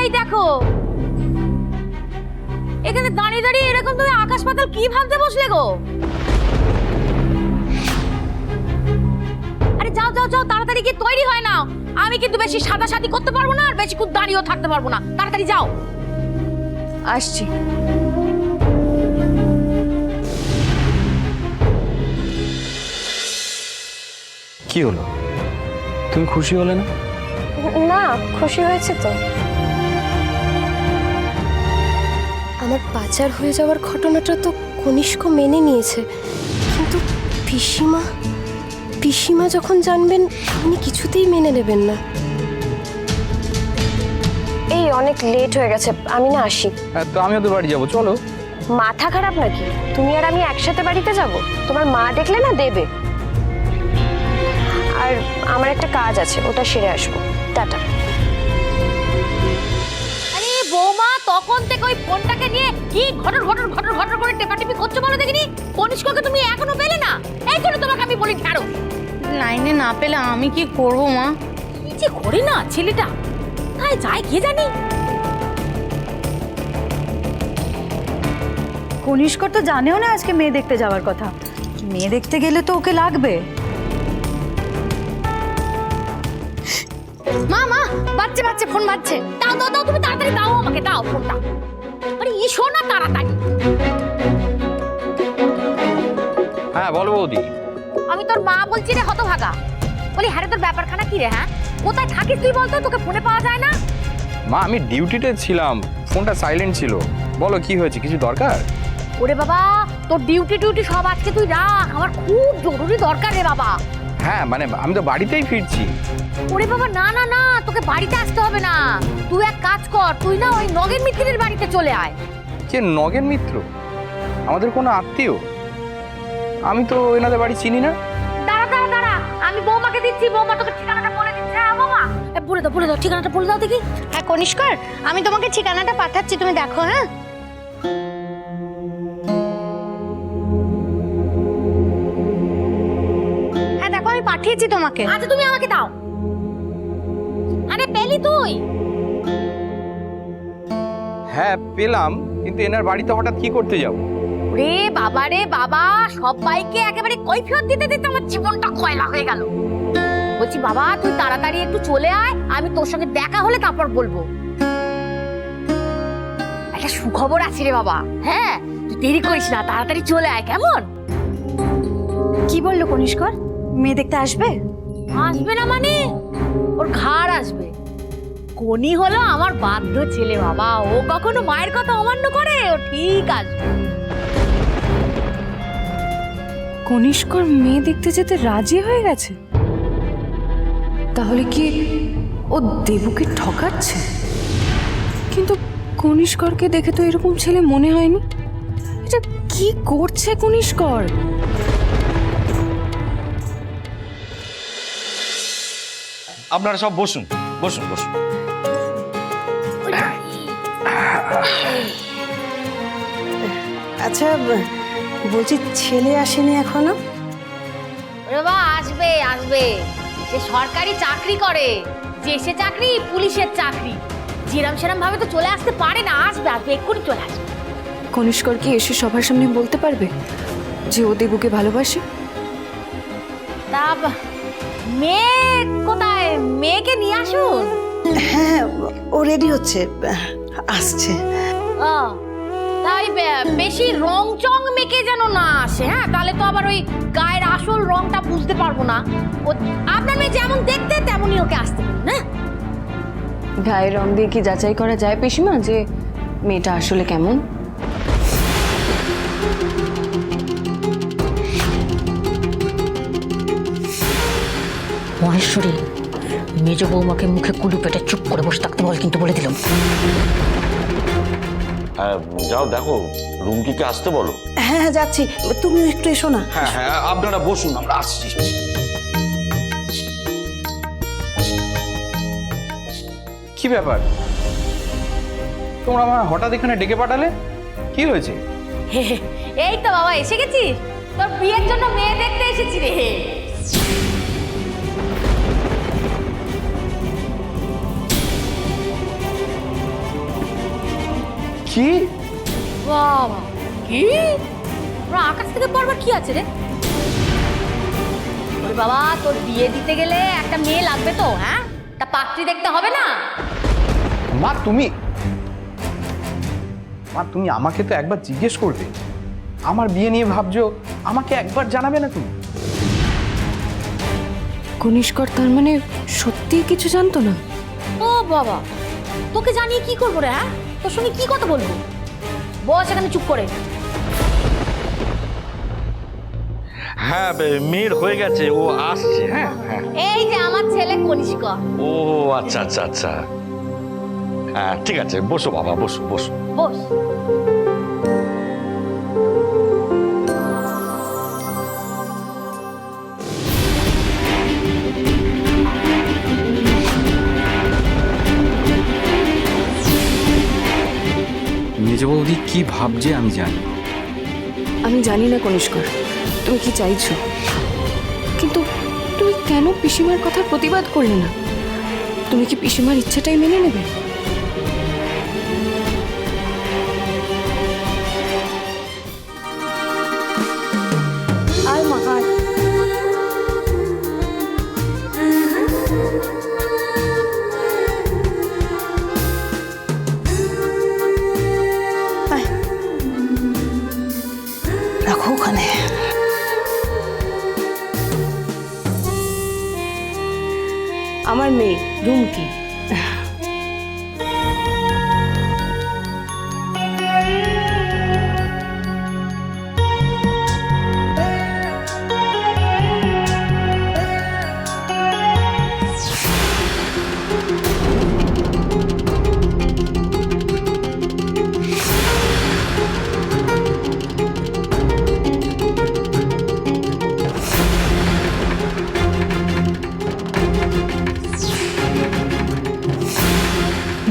এই দেখো, এখানে দাঁড়িয়ে দাঁড়িয়ে এরকম তুমি আকাশ পাতাল কি ভাবতে বসলে গো? আরে যাও যাও যাও, তাড়াতাড়ি গিয়ে তৈরি হয় না। আমি কিন্তু বেশি সাদাসাদি করতে পারবো না, আর বেশিক্ষণ দাঁড়িয়েও থাকতে পারবো না। তাড়াতাড়ি যাও। আসছি। কি হলো, তুমি খুশি হলে না? না, খুশি হয়েছে তো। আমার পাচার হয়ে যাওয়ার ঘটনাটা তো কনিষ্ক মেনে নিয়েছে, কিন্তু পিসিমা যখন জানবেন উনি কিছুতেই মেনে নেবেন না। এই অনেক লেট হয়ে গেছে, আমি না আসি। হ্যাঁ, তো আমিও তো বাড়ি যাবো, চলো। মাথা খারাপ নাকি? তুমি আর আমি একসাথে বাড়িতে যাব? তোমার মা দেখলে না দেবে। আর আমার একটা কাজ আছে, ওটা সেরে আসবো। টাটা। আরে বৌমা, তখন থেকে ওই ফোনটাকে নিয়ে কি ঘটর ঘটর ঘটর ঘটর করে টেপাটিপি করছো বলো দেখিনি? কনিষ্ককে তুমি এখনো পেলে না? এই জন্য তোমাকে আমি বলি ছাড়ো। লাইনে না পেলে আমি কি করবো মা? কি যে করে না ছেলেটা, তাই যায় কে জানি। কনিষ্কর তো জানেও না আজকে মেয়ে দেখতে যাওয়ার কথা। মেয়ে দেখতে গেলে তো ওকে লাগবে। মা মা, বাচ্চা বাচ্চা ফোন বাজছে। দাও দাও দাও, তুমি তাড়াতাড়ি দাও, আমাকে দাও ফোনটা। আরে এসো না তাড়াতাড়ি। হ্যাঁ বলো বৌদি। আমি তোর মা বলছি রে হতভাগা। বলি হ্যাঁ রে, তোর ব্যাপারখানা কি রে? হ্যাঁ, কোথায় থাকিস তুই বলতো? তোকে ফোনে পাওয়া যায় না? মা, আমি ডিউটিতে ছিলাম, ফোনটা সাইলেন্ট ছিল। বলো কি হয়েছে, কিছু দরকার? ওরে বাবা, তোর ডিউটি সব আজকে তুই রাখ, আমার খুব জরুরি দরকার রে বাবা। হ্যাঁ মানে আমি তো বাড়িতেই ফিরছি। ওরে বাবা, না না না, তোকে বাড়িতে আসতে হবে না। তুই এক কাজ কর, তুই না ওই নগেন মিত্রের বাড়িতে চলে আয়। কে নগেন মিত্র? আমাদের কোনো আত্মীয়? আমি তো এনাদের বাড়ি চিনি না। দাঁড়া দাঁড়া দাঁড়া, আমি বৌমাকে দিচ্ছি, বৌমা তোকে ঠিকানাটা বলে দিচ্ছে। হ্যাঁ বৌমা, বলে দাও ঠিকানাটা বলে দাও দেখি। হ্যাঁ কনিষ্কর, আমি তোমাকে ঠিকানাটা পাঠাচ্ছি, তুমি দেখো। হ্যাঁ হ্যাঁ দেখো, আমি পাঠিয়েছি তোমাকে। আচ্ছা তুমি আমাকে দাও। আরে পেলি তুই? হ্যাঁ পেলাম, কিন্তু এনার বাড়িতে হঠাৎ কি করতে যাব? রে বাবা রে বাবা, সবাইকে একেবারে কৈফিয়ত দিতে দিতে আমার জীবনটা কয়লা হয়ে গেল। বলছি বাবা, তুই তাড়াতাড়ি একটু চলে আয়, আমি তোর সঙ্গে দেখা হলে তারপর বলবো। একটা সুখবর আছে রে বাবা। হ্যাঁ, তুই দেরি করিস না, তাড়াতাড়ি চলে আয়, কেমন? কি বললো কনিষ্কর? মেয়ে দেখতে আসবে? আসবে না মানে? ওর ঘাড় আসবে। কোনি হলো আমার বাধ্য ছেলে বাবা, ও কখনো মায়ের কথা অমান্য করে? ও ঠিক আসবে। কনিষ্কর মেয়ে দেখতে যেতে রাজি হয়ে গেছে? তাহলে কি ও দেবুকে ঠকাচ্ছে? কিন্তু কনিষ্করকে দেখে তো এরকম ছেলে মনে হয়নি। এটা কি করছে কনিষ্কর? আপনারা সব বসুন বসুন বসুন। আচ্ছা, বলছি ছেলে আসেনি এখনো? ওরে বাবা, আসবে আসবে। সে সরকারি চাকরি করে, যে সে চাকরি পুলিশের চাকরি, যেরাম সেরাম ভাবে তো চলে আসতে পারে না। আসবে আসবে, এক্ষুনি চলে আসবে। কনিষ্কর কি এসে সবার সামনে বলতে পারবে যে ও দেবুকে ভালোবাসে? তা মেয়ে কোথায়? মেয়েকে নিয়ে আসুন। হ্যাঁ, ও রেডি হচ্ছে, আসছে। ও, তাই বেশি রং চং মেখে যেন না আসে। হ্যাঁ, তাহলে তো আবার ওই গায়ের আসল রংটা বুঝতে পারবো না। ও আপনার মেয়ে যেমন দেখতে তেমনই ওকে আসতে পারেন। হ্যাঁ, গায়ের রং দিয়ে কি যাচাই করা যায় পিসিমা যে মেয়েটা আসলে কেমন? মহেশ্বরী, মেজ বৌমাকে মুখে কুলু পেটে চুপ করে বসে থাকতে বল, কিন্তু বলে দিলাম। হ্যাঁ যাও দেখো, রুমকিকে আসতে বলো। হ্যাঁ হ্যাঁ, যাচ্ছি, তুমিও একটু এসো না। হ্যাঁ হ্যাঁ, আপনারা বসুন, আমরা আসছি। কি ব্যাপার, তোমরা আমার হঠাৎ এখানে ডেকে পাঠালে? কি হয়েছে? এই তো বাবা, এসে গেছিস? তোর বিয়ের জন্য মেয়ে দেখতে এসেছি রে। কি? বাবা, কি ওরা আকাশ থেকে পড়বার কি আছে রে? ওরে বাবা, তোর বিয়ে দিতে গেলে একটা মেয়ে লাগবে তো, হ্যাঁ? তা পাত্রী দেখতে হবে না? মা তুমি আমাকে তো একবার জিজ্ঞেস করবে। আমার বিয়ে নিয়ে ভাবছো, আমাকে একবার জানাবে না তুমি? কনিষ্কর তার মানে সত্যিই কিছু জানতো না? ও বাবা, তোকে জানিয়ে কি করবো রে? হ্যাঁ, তোর সঙ্গে কি কথা বলবো? বস এখানে চুপ করে। হ্যাঁ মেয়ের হয়ে গেছে, ও আসছে। হ্যাঁ হ্যাঁ। এই যে আমার ছেলে কনিষ্ক। ও আচ্ছা আচ্ছা আচ্ছা, হ্যাঁ ঠিক আছে, বসো বাবা, বসো বসো। বস। মেজ বৌদি কি ভাবছে আমি জানি। আমি জানি না কনিষ্কর তুমি কি চাইছো, কিন্তু তুমি কেন পিসিমার কথার প্রতিবাদ করলে না? তুমি কি পিসিমার ইচ্ছাটাই মেনে নেবে? আয় মা আয়। আয়। রাখো ওখানে। আমার মেয়ে রুমকি।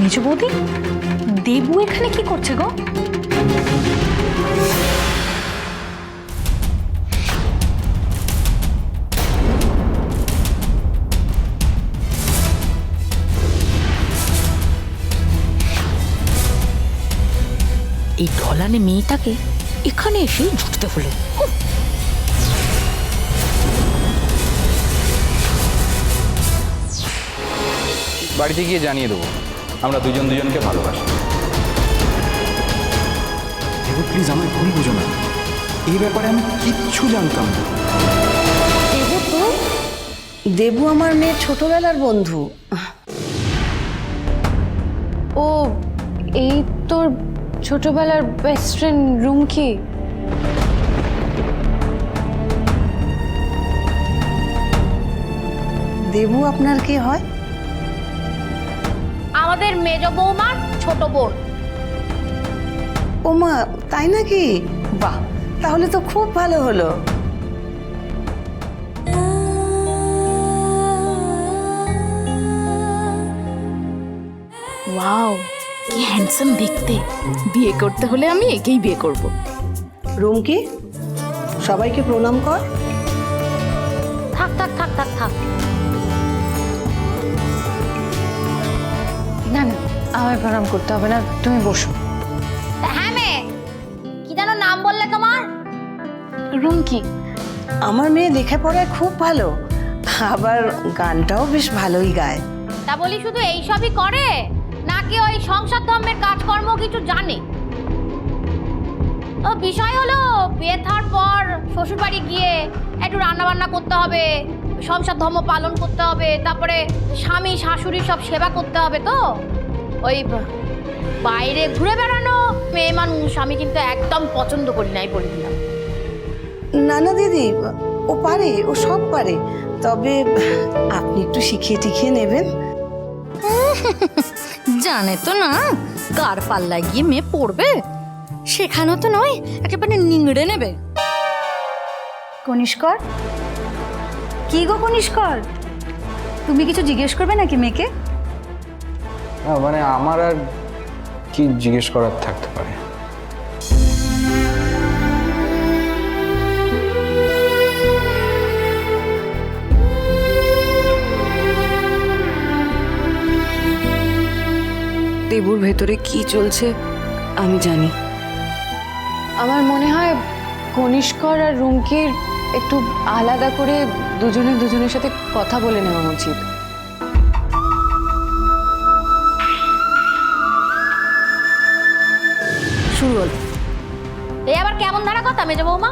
মেজো বৌদি, দেবু এখানে কি করছে গো? এই ঢলানে মেয়েটাকে এখানে এসে জুটতে হলো। বাড়িতে গিয়ে জানিয়ে দেবো আমরা দুজন দুজনকে ভালোবাসি। দেবু প্লিজ আমায় ভুল বুঝো না, এই ব্যাপারে আমি কিচ্ছু জানতাম না। দেবু তো দেবু আমার মেয়ের ছোটবেলার বন্ধু। ও এই তোর ছোটবেলার বেস্ট ফ্রেন্ড রুমকি? দেবু আপনার কে হয়? আমাদের মেজ বৌমার ছোট বোন। ও মা, তাই নাকি? বাহ, তাহলে তো খুব ভালো হলো। ওয়াও, কি হ্যান্ডসাম দেখতে! বিয়ে করতে হলে আমি একেই বিয়ে করব। রুমকি, সবাইকে প্রণাম কর। থাক থাক থাক থাক থাক। না না, আমায় প্রণাম করতে হবে না, তুমি বসো। হ্যাঁ মেয়ে, কি যেন নাম বললে তোমার? রুমকি। আমার মেয়ে লেখাপড়ায় খুব ভালো, আবার গানটাও বেশ ভালোই গায়। তা বলি শুধু এইসবই করে, নাকি ওই সংসার ধর্মের কাজকর্ম কিছু জানে? ও বিষয় হলো বিয়ে থার পর শ্বশুর বাড়ি গিয়ে একটু রান্না বান্না করতে হবে, সংসার ধর্ম পালন করতে হবে, তারপরে স্বামী শাশুড়ি সব সেবা করতে হবে। তো ওই বাইরে ঘুরে বেড়ানো মেয়ে মানুষ আমি কিন্তু একদম পছন্দ করি নাই, বলে দিলাম। না না দিদি, ও পারে, ও সব পারে, তবে আপনি একটু শিখিয়ে টিখিয়ে নেবেন। জানে তো না কার পাল্লায় গিয়ে মেয়ে পড়বে, শেখানো তো নয়, একেবারে নিংড়ে নেবে। কনিষ্কর, কি গো কনিষ্কর, তুমি কিছু জিজ্ঞেস করবে নাকি মেয়েকে? মানে আমার আর কি জিজ্ঞেস করার থাকতে পারে? দেবুর ভেতরে কি চলছে আমি জানি। আমার মনে হয় কনিষ্কর আর রুমকির একটু আলাদা করে দুজনের সাথে কথা বলে নেওয়া উচিত। শুরু হলো। এই আবার কেমন ধারা কথা মেজো বৌমা?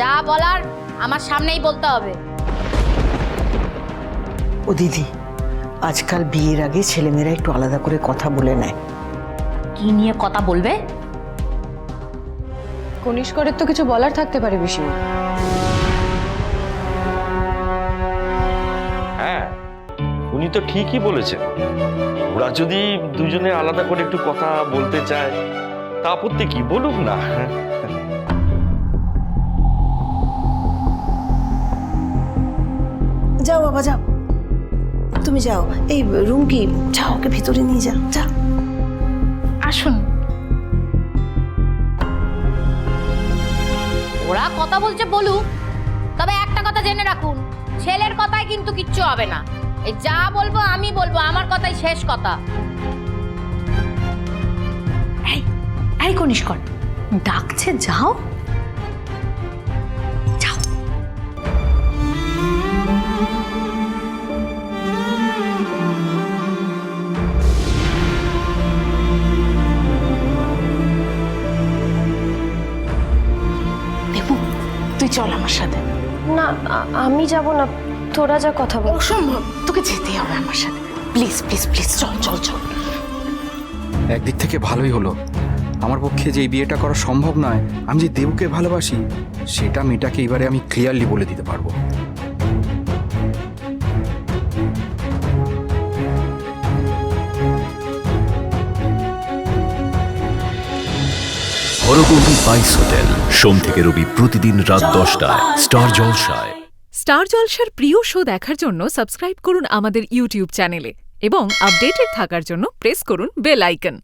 যা বলার আমার সামনেই বলতে হবে। ও দিদি, আজকাল বিয়ের আগে ছেলেমেয়েরা একটু আলাদা করে কথা বলে নেয়। কি নিয়ে কথা বলবে? কনিষ্করের তো কিছু বলার থাকতে পারে পিসিমা। হ্যাঁ, উনি তো ঠিকই বলেছেন। ওরা যদি দুজনে আলাদা করে একটু কথা বলতে চায় তা আপত্তি কি, বলুক না। যাও বাবা যাও, তুমি যাও। এই রুমকি, যাও ওকে ভিতরে নিয়ে যাও, যা। আসুন। ওরা কথা বলছে বলুক, তবে একটা কথা জেনে রাখুন, ছেলের কথায় কিন্তু কিচ্ছু হবে না। এই যা বলবো আমি বলবো, আমার কথাই শেষ কথা। এই কনিষ্কর, ডাকছে, যাও। যাও। দেবু, তুই চল আমার সাথে। না, আমি যাব না, তোরা যা কথা বল। অসম্ভব, তোকে যেতেই হবে আমার সাথে। প্লিজ প্লিজ প্লিজ, চল চল চল। একদিক থেকে ভালোই হলো। আমার পক্ষে যে এই বিয়েটা করা সম্ভব নয়, আমি যে দেবুকে ভালোবাসি সেটা মেয়েটাকে এবারে আমি ক্লিয়ারলি বলে দিতে পারবো। হরগৌরী বাইস হোটেল, সোম থেকে রবি প্রতিদিন রাত 10টায় স্টার জলসায়। স্টার জলসার প্রিয় শো দেখার জন্য সাবস্ক্রাইব করুন আমাদের ইউটিউব চ্যানেলে এবং আপডেটেড থাকার জন্য প্রেস করুন বেল আইকন।